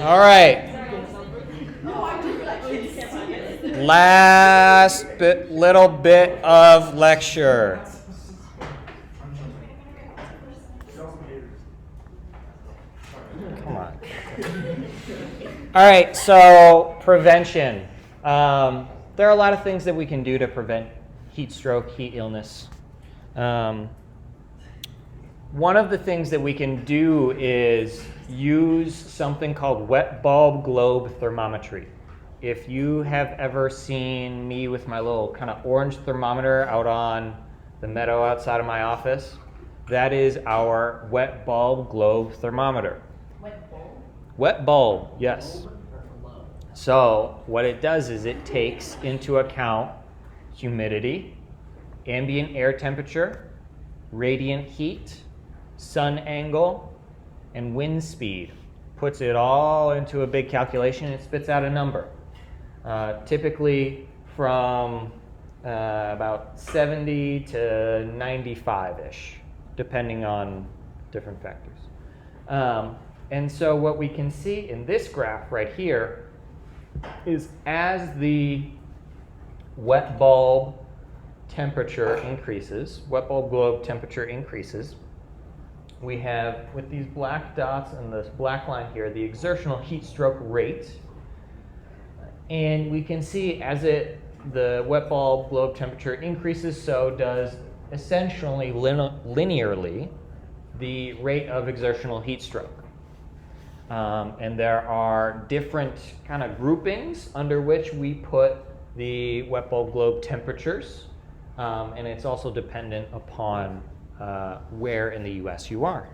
All right. Little bit of lecture. Come on. All right, so prevention. There are a lot of things that we can do to prevent heat stroke, heat illness. One of the things that we can do is use something called wet bulb globe thermometry. If you have ever seen me with my little kind of orange thermometer out on the meadow outside of my office, that is our wet bulb globe thermometer. Wet bulb? Wet bulb, yes. So what it does is it takes into account humidity, ambient air temperature, radiant heat, sun angle, and wind speed. Puts it all into a big calculation and it spits out a number. Typically from about 70 to 95-ish, depending on different factors. And so what we can see in this graph right here is as the wet bulb temperature increases, wet bulb globe temperature increases, we have, with these black dots and this black line here, the exertional heat stroke rate. And we can see as the wet bulb globe temperature increases, so does essentially linearly the rate of exertional heat stroke. And there are different kind of groupings under which we put the wet bulb globe temperatures. And it's also dependent upon where in the US you are.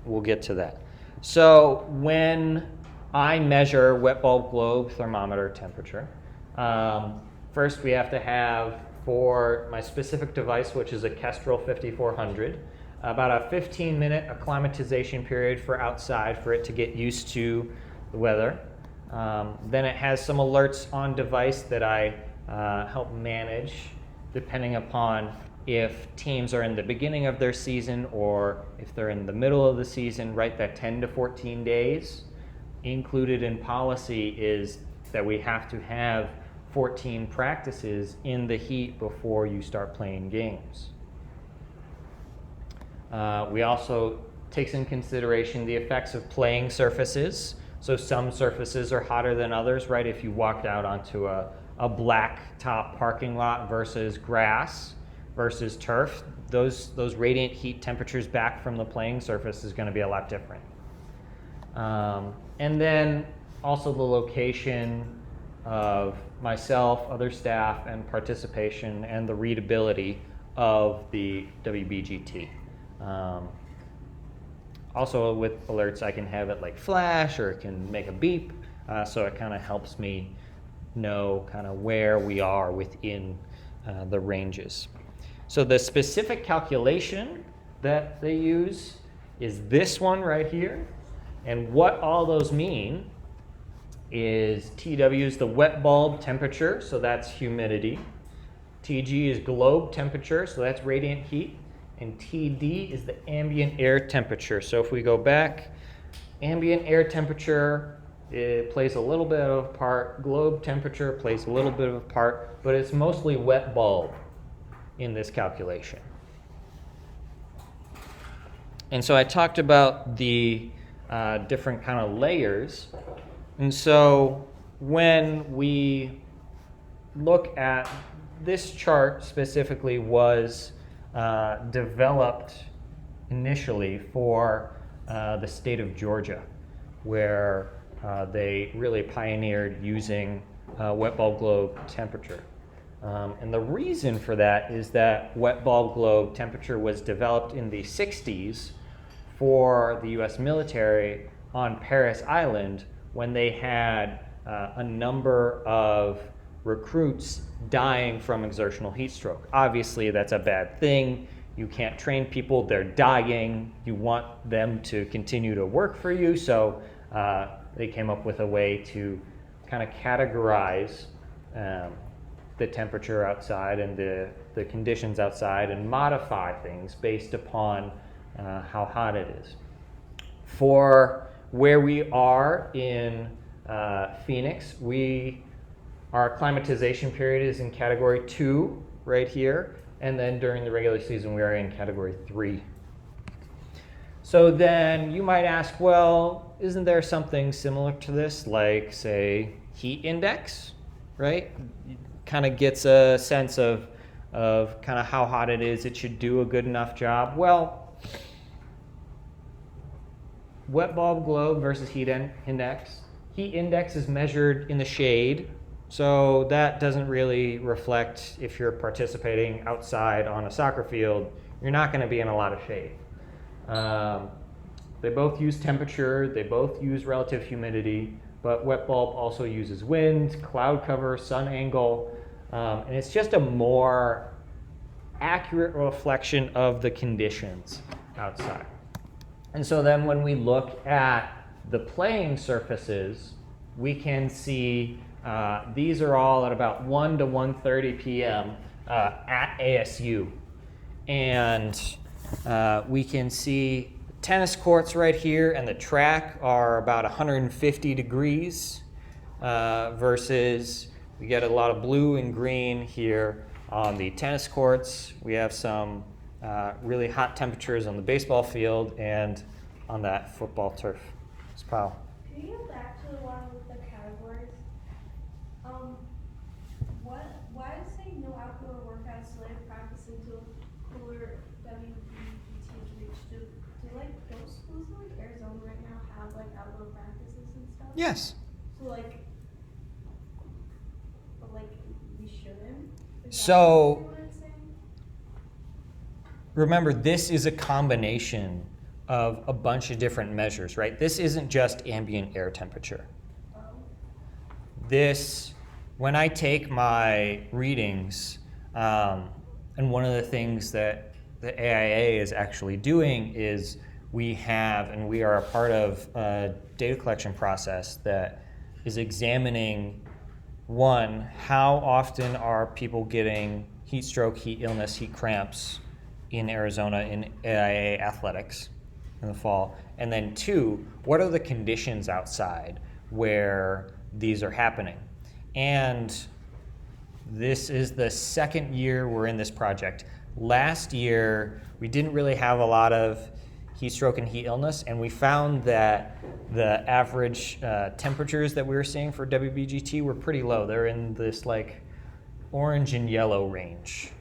We'll get to that. So when I measure wet bulb globe thermometer temperature, first we have to have, for my specific device, which is a Kestrel 5400, about a 15-minute acclimatization period for outside for it to get used to the weather. Then it has some alerts on device that I help manage depending upon if teams are in the beginning of their season or if they're in the middle of the season, right? That 10 to 14 days. Included in policy is that we have to have 14 practices in the heat before you start playing games. We also takes in consideration the effects of playing surfaces. So some surfaces are hotter than others, right? If you walked out onto a black top parking lot versus grass versus turf, those radiant heat temperatures back from the playing surface is going to be a lot different. And then also the location of myself, other staff, and participation, and the readability of the WBGT. Also with alerts, I can have it like flash or it can make a beep, so it kind of helps me know kind of where we are within the ranges. So the specific calculation that they use is this one right here. And what all those mean is TW is the wet bulb temperature, so that's humidity. TG is globe temperature, so that's radiant heat. And TD is the ambient air temperature. So if we go back, ambient air temperature, it plays a little bit of a part. Globe temperature plays a little bit of a part, but it's mostly wet bulb in this calculation. And so I talked about the different kind of layers. And so when we look at this chart specifically was developed initially for the state of Georgia, where they really pioneered using wet bulb globe temperature. And the reason for that is that wet bulb globe temperature was developed in the 60s for the US military on Parris Island when they had a number of recruits dying from exertional heat stroke. Obviously, that's a bad thing. You can't train people, they're dying. You want them to continue to work for you, so they came up with a way to kind of categorize the temperature outside and the conditions outside and modify things based upon how hot it is. For where we are in Phoenix, our acclimatization period is in category 2 right here, and then during the regular season we are in category 3. So then you might ask, well, isn't there something similar to this, like, say, heat index, right? Kind of gets a sense of kind of how hot it is. It should do a good enough job. Well, wet bulb globe versus heat index. Heat index is measured in the shade, so that doesn't really reflect if you're participating outside on a soccer field. You're not going to be in a lot of shade. They both use temperature, they both use relative humidity, but wet bulb also uses wind, cloud cover, sun angle, and it's just a more accurate reflection of the conditions outside. And so then when we look at the playing surfaces, we can see these are all at about 1 to 1:30 p.m. At ASU. And we can see tennis courts right here and the track are about 150 degrees versus we get a lot of blue and green here on the tennis courts. We have some really hot temperatures on the baseball field and on that football turf. Can you go back to the one with the categories? Why does it say no outdoor workouts slated practice until cooler WBT is reached? Do like those schools in like Arizona right now have like outdoor practices and stuff? Yes. So like we shouldn't? So remember, this is a combination of a bunch of different measures, right? This isn't just ambient air temperature. This, when I take my readings, and one of the things that the AIA is actually doing is we are a part of a data collection process that is examining, one, how often are people getting heat stroke, heat illness, heat cramps in Arizona in AIA athletics in the fall, and then two, what are the conditions outside where these are happening? And this is the second year we're in this project. Last year, we didn't really have a lot of heat stroke and heat illness, and we found that the average temperatures that we were seeing for WBGT were pretty low. They're in this like orange and yellow range.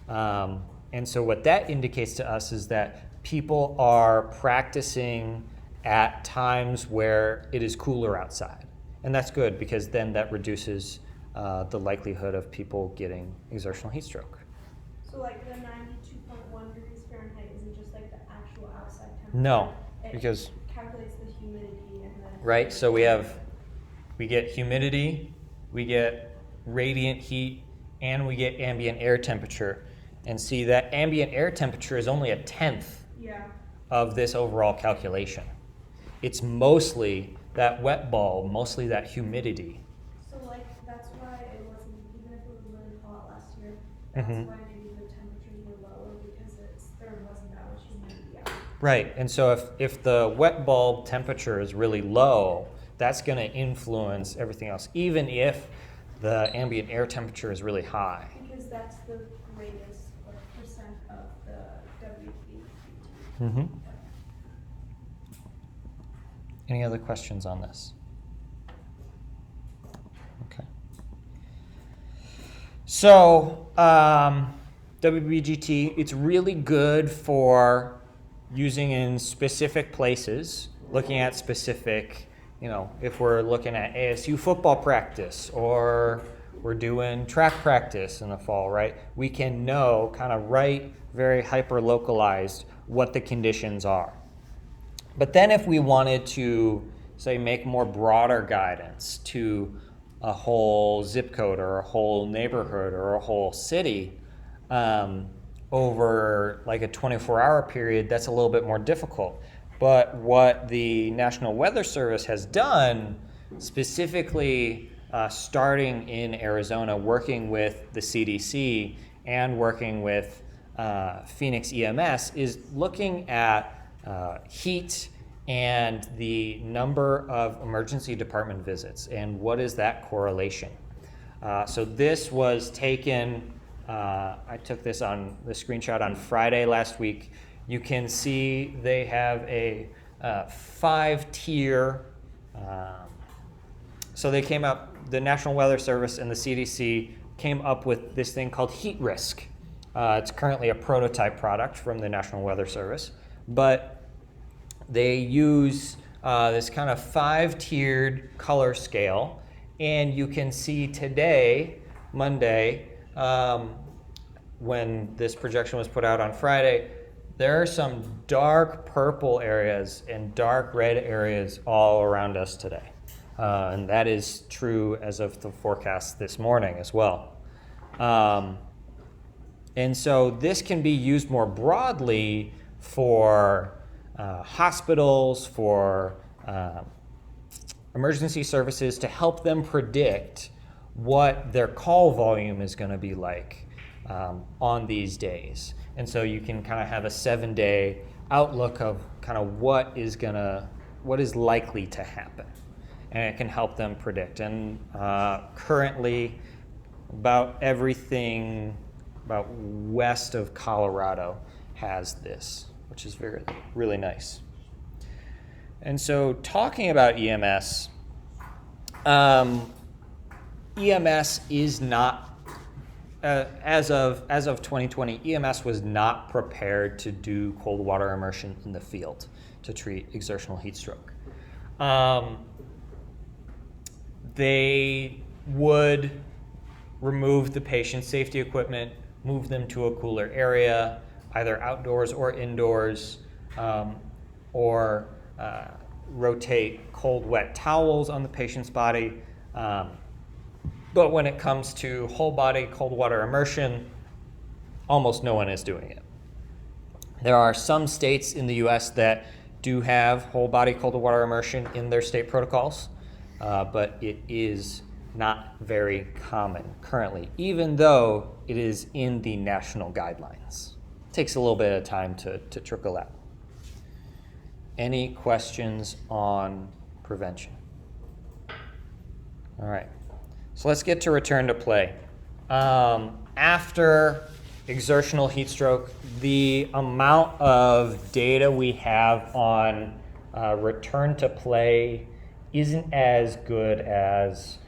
And so what that indicates to us is that people are practicing at times where it is cooler outside. And that's good because then that reduces the likelihood of people getting exertional heat stroke. So like the 92.1 degrees Fahrenheit isn't just like the actual outside temperature? No, it because calculates the humidity and then... Right, so we get humidity, we get radiant heat, and we get ambient air temperature. And see that ambient air temperature is only a tenth of this overall calculation. It's mostly that wet bulb, mostly that humidity. So like that's why it wasn't, even if it was really hot last year, that's why maybe the temperatures were lower because there wasn't that much humidity out. Right, and so if the wet bulb temperature is really low, that's going to influence everything else, even if the ambient air temperature is really high. Because that's the greatest percent of the WBGT. Mm-hmm. Any other questions on this? Okay. So WBGT, it's really good for using in specific places, looking at specific, if we're looking at ASU football practice or we're doing track practice in the fall, right? We can know kind of very hyper-localized what the conditions are. But then if we wanted to, say, make more broader guidance to a whole zip code or a whole neighborhood or a whole city over like a 24-hour period, that's a little bit more difficult. But what the National Weather Service has done, specifically starting in Arizona, working with the CDC and working with Phoenix EMS, is looking at heat and the number of emergency department visits and what is that correlation. So this was taken, I took this on the screenshot on Friday last week. You can see they have a 5-tier, so they came up, the National Weather Service and the CDC came up with this thing called heat risk. It's currently a prototype product from the National Weather Service, but they use this kind of 5-tiered color scale, and you can see today, Monday, when this projection was put out on Friday, there are some dark purple areas and dark red areas all around us today. And that is true as of the forecast this morning as well. And so this can be used more broadly for hospitals, for emergency services, to help them predict what their call volume is going to be like on these days. And so you can kind of have a 7-day outlook of kind of what is likely to happen. And it can help them predict. And currently, about everything about west of Colorado has this, which is really nice. And so talking about EMS, EMS is not, as of 2020, EMS was not prepared to do cold water immersion in the field to treat exertional heat stroke. They would remove the patient's safety equipment, move them to a cooler area, either outdoors or indoors, or rotate cold, wet towels on the patient's body. But when it comes to whole body cold water immersion, almost no one is doing it. There are some states in the US that do have whole body cold water immersion in their state protocols, but it is not very common currently, even though it is in the national guidelines. It takes a little bit of time to trickle out. Any questions on prevention? All right. So let's get to return to play. After exertional heat stroke, the amount of data we have on return to play isn't as good as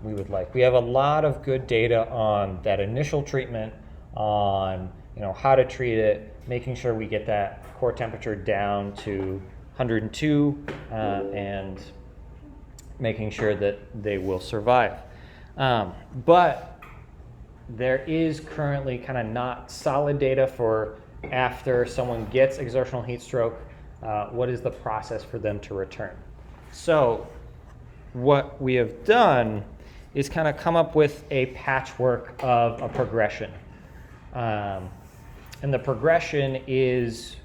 we would like. We have a lot of good data on that initial treatment, on how to treat it, making sure we get that core temperature down to 102, and making sure that they will survive. But there is currently kind of not solid data for after someone gets exertional heat stroke, what is the process for them to return. So what we have done is kind of come up with a patchwork of a progression. And the progression is,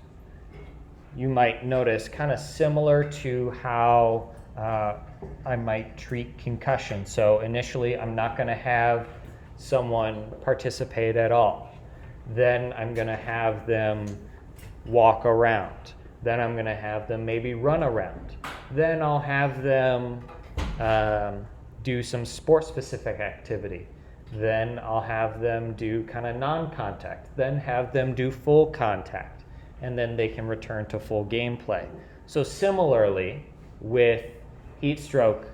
you might notice, kind of similar to how I might treat concussion. So initially, I'm not going to have someone participate at all. Then I'm going to have them walk around. Then I'm going to have them maybe run around. Then I'll have them do some sport-specific activity. Then I'll have them do kind of non-contact. Then have them do full contact. And then they can return to full gameplay. So similarly, with heat stroke,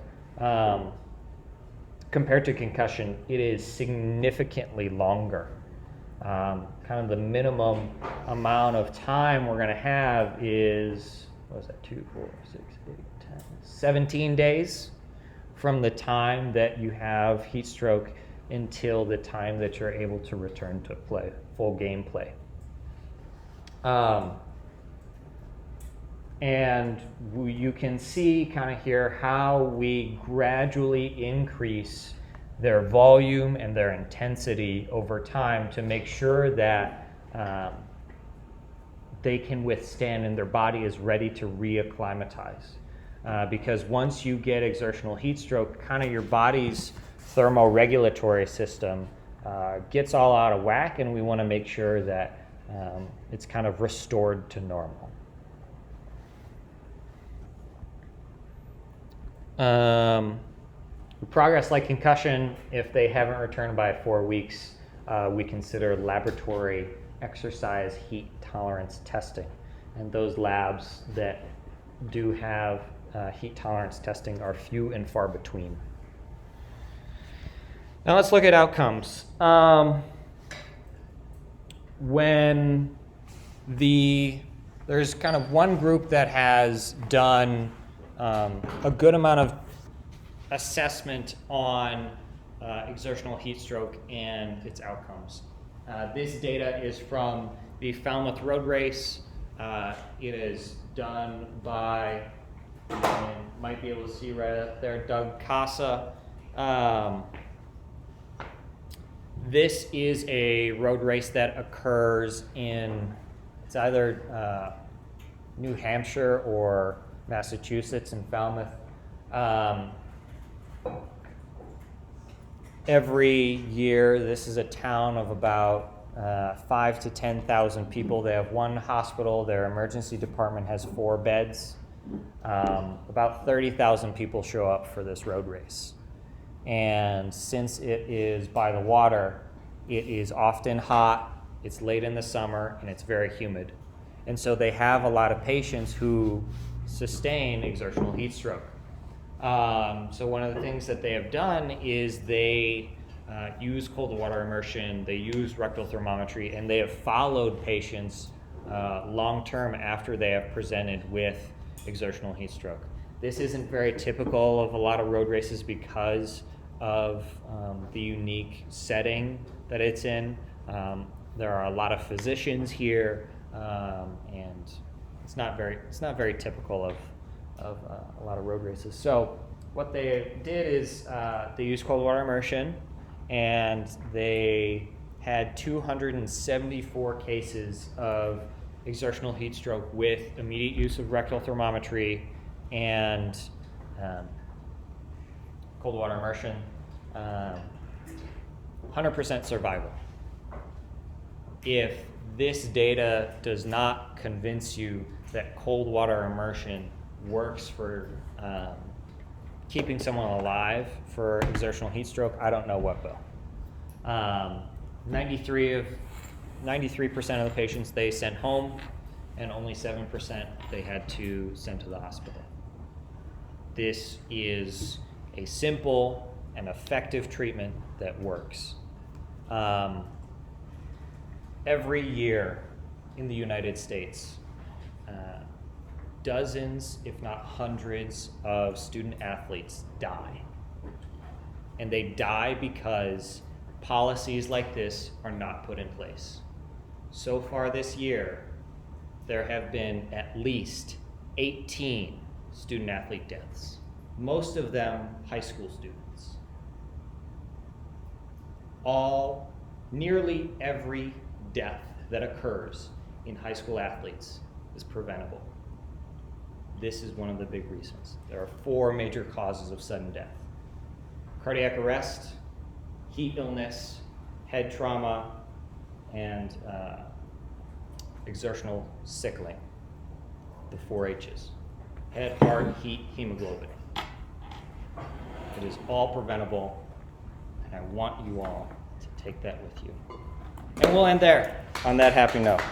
compared to concussion, it is significantly longer. Kind of the minimum amount of time we're going to have is, 17 days from the time that you have heat stroke until the time that you're able to return to play, full gameplay. And you can see kind of here how we gradually increase their volume and their intensity over time to make sure that they can withstand and their body is ready to reacclimatize. because once you get exertional heat stroke, kind of your body's thermoregulatory system gets all out of whack, and we want to make sure that it's kind of restored to normal. Progress like concussion, if they haven't returned by 4 weeks, we consider laboratory exercise heat tolerance testing. And those labs that do have heat tolerance testing are few and far between. Now let's look at outcomes. There's kind of one group that has done a good amount of assessment on exertional heat stroke and its outcomes. This data is from the Falmouth Road Race. It is done by, you might be able to see right up there, Doug Casa. This is a road race that occurs it's either New Hampshire or Massachusetts in Falmouth. Every year, this is a town of about 5,000 to 10,000 people. They have one hospital. Their emergency department has 4 beds. About 30,000 people show up for this road race. And since it is by the water, it is often hot, it's late in the summer, and it's very humid. And so they have a lot of patients who sustain exertional heat stroke. So one of the things that they have done is they use cold water immersion, they use rectal thermometry, and they have followed patients long-term after they have presented with exertional heat stroke. This isn't very typical of a lot of road races because of the unique setting that it's in. There are a lot of physicians here, and it's not very typical of a lot of road races. So what they did is they used cold water immersion, and they had 274 cases of exertional heat stroke with immediate use of rectal thermometry and cold water immersion. 100% survival. If this data does not convince you that cold water immersion works for keeping someone alive for exertional heat stroke, I don't know what will. 93% of the patients they sent home, and only 7% they had to send to the hospital. This is a simple and effective treatment that works. Every year in the United States, dozens, if not hundreds, of student athletes die. And they die because policies like this are not put in place. So far this year, there have been at least 18 student athlete deaths, most of them high school students. Nearly every death that occurs in high school athletes is preventable. This is one of the big reasons. There are 4 major causes of sudden death: cardiac arrest, heat illness, head trauma, and exertional sickling, the 4 H's: head, heart, heat, hemoglobin. It is all preventable, and I want you all to take that with you. And we'll end there on that happy note.